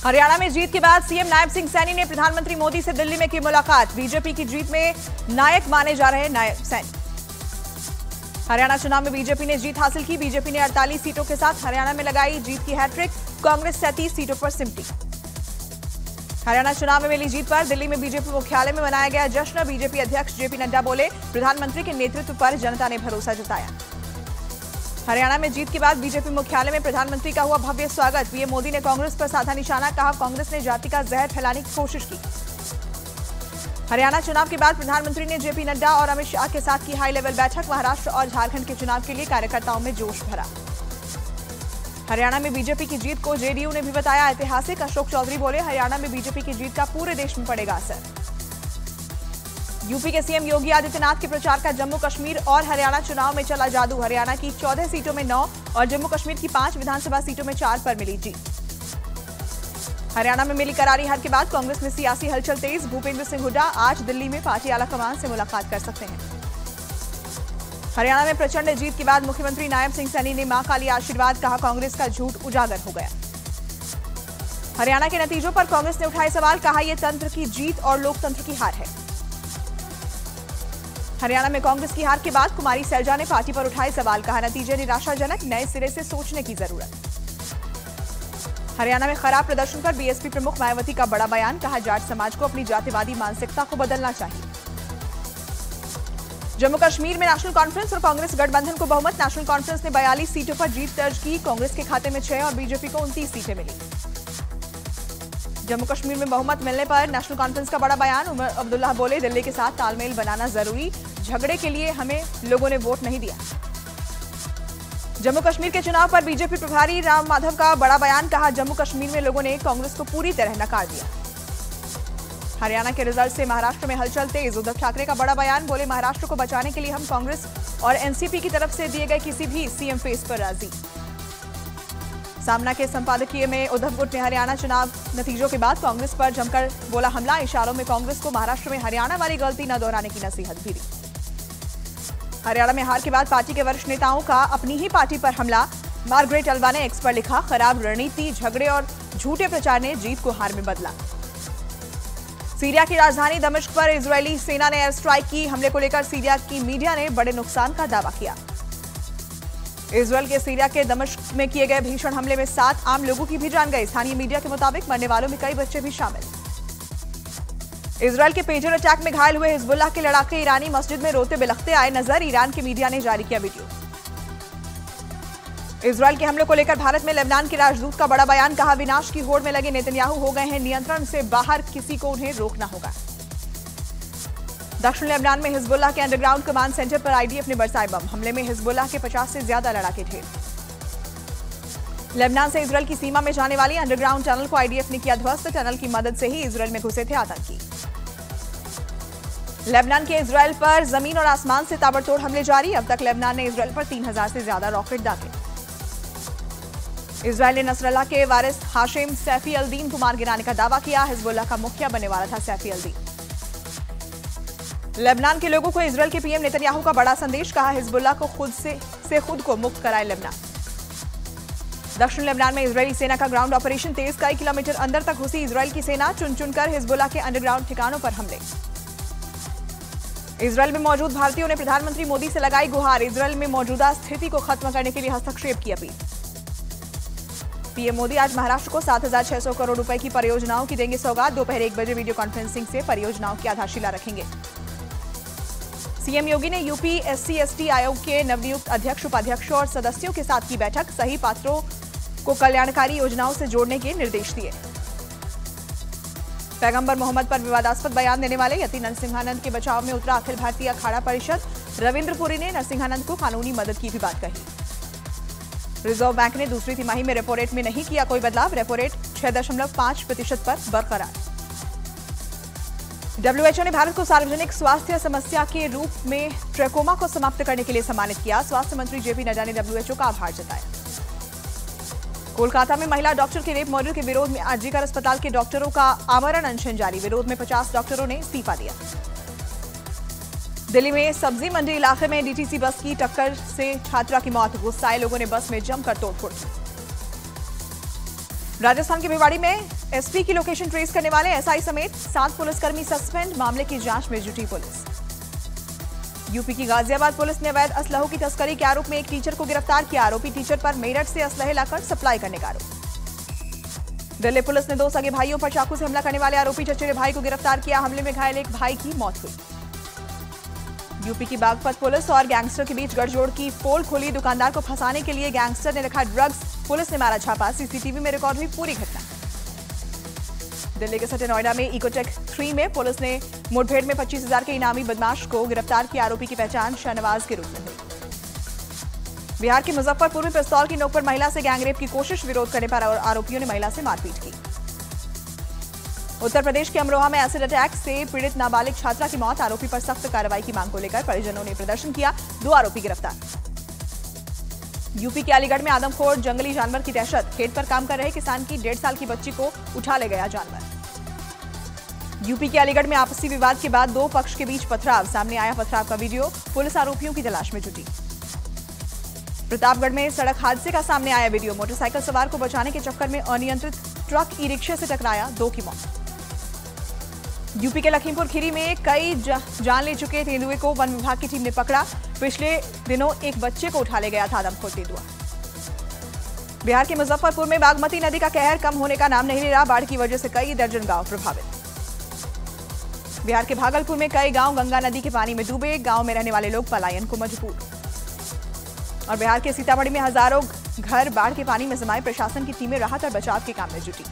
हरियाणा में जीत के बाद सीएम नायब सिंह सैनी ने प्रधानमंत्री मोदी से दिल्ली में की मुलाकात। बीजेपी की जीत में नायक माने जा रहे नायब सैनी। हरियाणा चुनाव में बीजेपी ने जीत हासिल की। बीजेपी ने 48 सीटों के साथ हरियाणा में लगाई जीत की हैट्रिक। कांग्रेस 37 सीटों पर सिमटी। हरियाणा चुनाव में मिली जीत पर दिल्ली में बीजेपी मुख्यालय में मनाया गया जश्न। बीजेपी अध्यक्ष जेपी नड्डा बोले, प्रधानमंत्री के नेतृत्व पर जनता ने भरोसा जताया। हरियाणा में जीत के बाद बीजेपी मुख्यालय में प्रधानमंत्री का हुआ भव्य स्वागत। पीएम मोदी ने कांग्रेस पर साधा निशाना, कहा कांग्रेस ने जाति का जहर फैलाने की कोशिश की। हरियाणा चुनाव के बाद प्रधानमंत्री ने जेपी नड्डा और अमित शाह के साथ की हाई लेवल बैठक। महाराष्ट्र और झारखंड के चुनाव के लिए कार्यकर्ताओं में जोश भरा। हरियाणा में बीजेपी की जीत को जेडीयू ने भी बताया ऐतिहासिक। अशोक चौधरी बोले, हरियाणा में बीजेपी की जीत का पूरे देश में पड़ेगा असर। यूपी के सीएम योगी आदित्यनाथ के प्रचार का जम्मू कश्मीर और हरियाणा चुनाव में चला जादू। हरियाणा की 14 सीटों में 9 और जम्मू कश्मीर की 5 विधानसभा सीटों में 4 पर मिली जीत। हरियाणा में मिली करारी हार के बाद कांग्रेस में सियासी हलचल तेज। भूपेंद्र सिंह हुड्डा आज दिल्ली में पार्टी आलाकमान से मुलाकात कर सकते हैं। हरियाणा में प्रचंड जीत के बाद मुख्यमंत्री नायब सिंह सैनी ने मां का लिया आशीर्वाद, कहा कांग्रेस का झूठ उजागर हो गया। हरियाणा के नतीजों पर कांग्रेस ने उठाए सवाल, कहा यह तंत्र की जीत और लोकतंत्र की हार है। हरियाणा में कांग्रेस की हार के बाद कुमारी सैलजा ने पार्टी पर उठाए सवाल, कहा नतीजे निराशाजनक, नए सिरे से सोचने की जरूरत। हरियाणा में खराब प्रदर्शन पर बीएसपी प्रमुख मायावती का बड़ा बयान, कहा जाट समाज को अपनी जातिवादी मानसिकता को बदलना चाहिए। जम्मू कश्मीर में नेशनल कॉन्फ्रेंस और कांग्रेस गठबंधन को बहुमत। नेशनल कॉन्फ्रेंस ने 42 सीटों पर जीत दर्ज की। कांग्रेस के खाते में 6 और बीजेपी को 29 सीटें मिली। जम्मू कश्मीर में बहुमत मिलने पर नेशनल कॉन्फ्रेंस का बड़ा बयान। उमर अब्दुल्ला बोले, दिल्ली के साथ तालमेल बनाना जरूरी, झगड़े के लिए हमें लोगों ने वोट नहीं दिया। जम्मू कश्मीर के चुनाव पर बीजेपी प्रभारी राम माधव का बड़ा बयान, कहा जम्मू कश्मीर में लोगों ने कांग्रेस को पूरी तरह नकार दिया। हरियाणा के रिजल्ट से महाराष्ट्र में हलचल तेज। उद्धव ठाकरे का बड़ा बयान, बोले महाराष्ट्र को बचाने के लिए हम कांग्रेस और एनसीपी की तरफ से दिए गए किसी भी सीएम फेस पर राजी। सामना के संपादकीय में उद्धव गुट ने हरियाणा चुनाव नतीजों के बाद कांग्रेस पर जमकर बोला हमला। इशारों में कांग्रेस को महाराष्ट्र में हरियाणा वाली गलती न दोहराने की नसीहत भी दी। हरियाणा में हार के बाद पार्टी के वरिष्ठ नेताओं का अपनी ही पार्टी पर हमला। मार्गरेट अल्वा ने एक्स पर लिखा, खराब रणनीति, झगड़े और झूठे प्रचार ने जीत को हार में बदला। सीरिया की राजधानी दमिश्क पर इजरायली सेना ने एयर स्ट्राइक की। हमले को लेकर सीरिया की मीडिया ने बड़े नुकसान का दावा किया। इजरायल के सीरिया के दमिश्क में किए गए भीषण हमले में 7 आम लोगों की भी जान गई। स्थानीय मीडिया के मुताबिक मरने वालों में कई बच्चे भी शामिल। इजरायल के पेजर अटैक में घायल हुए हिजबुल्लाह के लड़ाके ईरानी मस्जिद में रोते बिलखते आए नजर। ईरान के मीडिया ने जारी किया वीडियो। इजरायल के हमले को लेकर भारत में लेबनान के राजदूत का बड़ा बयान, कहा विनाश की होड़ में लगे नेतन्याहू हो गए हैं नियंत्रण से बाहर, किसी को उन्हें रोकना होगा। दक्षिण लेबनान में हिजबुल्लाह के अंडरग्राउंड कमांड सेंटर पर आईडीएफ ने बरसाए बम। हमले में हिजबुल्लाह के 50 से ज्यादा लड़ाके ढेर। लेबनान से इजरायल की सीमा में जाने वाली अंडरग्राउंड टनल को आईडीएफ ने किया ध्वस्त। टनल की मदद से ही इजरायल में घुसे थे आतंकी। लेबनान के इजरायल पर जमीन और आसमान से ताबड़तोड़ हमले जारी। अब तक लेबनान ने इजरायल पर 3000 से ज्यादा रॉकेट दागे। इजरायल ने नसरल्लाह के वारिस हाशिम सैफी अल-दीन को मार गिराने का दावा किया। हिजबुल्लाह का मुखिया बनने वाला था सैफी अल-दीन। लेबनान के लोगों को इजरायल के पीएम नेतन्याहू का बड़ा संदेश, कहा हिजबुल्लाह को खुद को मुक्त कराए लेबनान। दक्षिण लेबनान में इजरायली सेना का ग्राउंड ऑपरेशन तेज। कई किलोमीटर अंदर तक घुसी इजरायल की सेना। चुन चुनकर हिजबुल्लाह के अंडरग्राउंड ठिकानों पर हमले। इजरायल में मौजूद भारतीयों ने प्रधानमंत्री मोदी से लगाई गुहार। इजरायल में मौजूदा स्थिति को खत्म करने के लिए हस्तक्षेप की अपील। पीएम मोदी आज महाराष्ट्र को 7,600 करोड़ रुपए की परियोजनाओं की देंगे सौगात। दोपहर 1 बजे वीडियो कॉन्फ्रेंसिंग से परियोजनाओं की आधारशिला रखेंगे। सीएम योगी ने यूपी SC/ST आयोग के नवनियुक्त अध्यक्ष, उपाध्यक्षों और सदस्यों के साथ की बैठक। सही पात्रों को कल्याणकारी योजनाओं से जोड़ने के निर्देश दिए। पैगंबर मोहम्मद पर विवादास्पद बयान देने वाले यति नरसिंहानंद के बचाव में उतरा अखिल भारतीय अखाड़ा परिषद। रविंद्र पुरी ने नरसिंहानंद को कानूनी मदद की भी बात कही। रिजर्व बैंक ने दूसरी तिमाही में रेपो रेट में नहीं किया कोई बदलाव। रेपो रेट 6.5% पर बरकरार। WHO ने भारत को सार्वजनिक स्वास्थ्य समस्या के रूप में ट्रैकोमा को समाप्त करने के लिए सम्मानित किया। स्वास्थ्य मंत्री जेपी नड्डा ने WHO का आभार जताया। कोलकाता में महिला डॉक्टर के रेप मर्डर के विरोध में आरजीकर अस्पताल के डॉक्टरों का आमरण अनशन जारी। विरोध में 50 डॉक्टरों ने इस्तीफा दिया। दिल्ली में सब्जी मंडी इलाके में डीटीसी बस की टक्कर से छात्रा की मौत। गुस्साए लोगों ने बस में जमकर तोड़फोड़ की। राजस्थान के भिवाड़ी में एसपी की लोकेशन ट्रेस करने वाले एसआई समेत 7 पुलिसकर्मी सस्पेंड, मामले की जांच में जुटी पुलिस। यूपी की गाजियाबाद पुलिस ने अवैध असलहों की तस्करी के आरोप में एक टीचर को गिरफ्तार किया। आरोपी टीचर पर मेरठ से असलहे लाकर सप्लाई करने का आरोप। दिल्ली पुलिस ने 2 सगे भाइयों पर चाकू से हमला करने वाले आरोपी चचेरे भाई को गिरफ्तार किया। हमले में घायल एक भाई की मौत हुई। यूपी की बागपत पुलिस और गैंगस्टर के बीच गठजोड़ की पोल खोली। दुकानदार को फंसाने के लिए गैंगस्टर ने रखा ड्रग्स, पुलिस ने मारा छापा। सीसीटीवी में रिकॉर्ड हुई पूरी घटना। दिल्ली के सटे नोएडा में इकोटेक 3 में पुलिस ने मुठभेड़ में 25,000 के इनामी बदमाश को गिरफ्तार किया। आरोपी की पहचान शाहनवाज के रूप में हुई। बिहार के मुजफ्फरपुर में पिस्तौल की नोक पर महिला से गैंगरेप की कोशिश, विरोध करने पर आरोपियों ने महिला से मारपीट की। उत्तर प्रदेश के अमरोहा में एसिड अटैक से पीड़ित नाबालिग छात्रा की मौत। आरोपी पर सख्त कार्रवाई की मांग को लेकर परिजनों ने प्रदर्शन किया। 2 आरोपी गिरफ्तार। यूपी के अलीगढ़ में आदमखोर जंगली जानवर की दहशत। खेत पर काम कर रहे किसान की 1.5 साल की बच्ची को उठा ले गया जानवर। यूपी के अलीगढ़ में आपसी विवाद के बाद 2 पक्ष के बीच पथराव। सामने आया पथराव का वीडियो। पुलिस आरोपियों की तलाश में जुटी। प्रतापगढ़ में सड़क हादसे का सामने आया वीडियो। मोटरसाइकिल सवार को बचाने के चक्कर में अनियंत्रित ट्रक ई रिक्शे से टकराया, 2 की मौत। यूपी के लखीमपुर खीरी में कई जान ले चुके तेंदुए को वन विभाग की टीम ने पकड़ा। पिछले दिनों एक बच्चे को उठा ले गया था आदमखोर तेंदुआ। बिहार के मुजफ्फरपुर में बागमती नदी का कहर कम होने का नाम नहीं ले रहा। बाढ़ की वजह से कई दर्जन गांव प्रभावित। बिहार के भागलपुर में कई गांव गंगा नदी के पानी में डूबे। गांव में रहने वाले लोग पलायन को मजबूर। और बिहार के सीतामढ़ी में हजारों घर बाढ़ के पानी में समाये। प्रशासन की टीमें राहत और बचाव के काम में जुटी।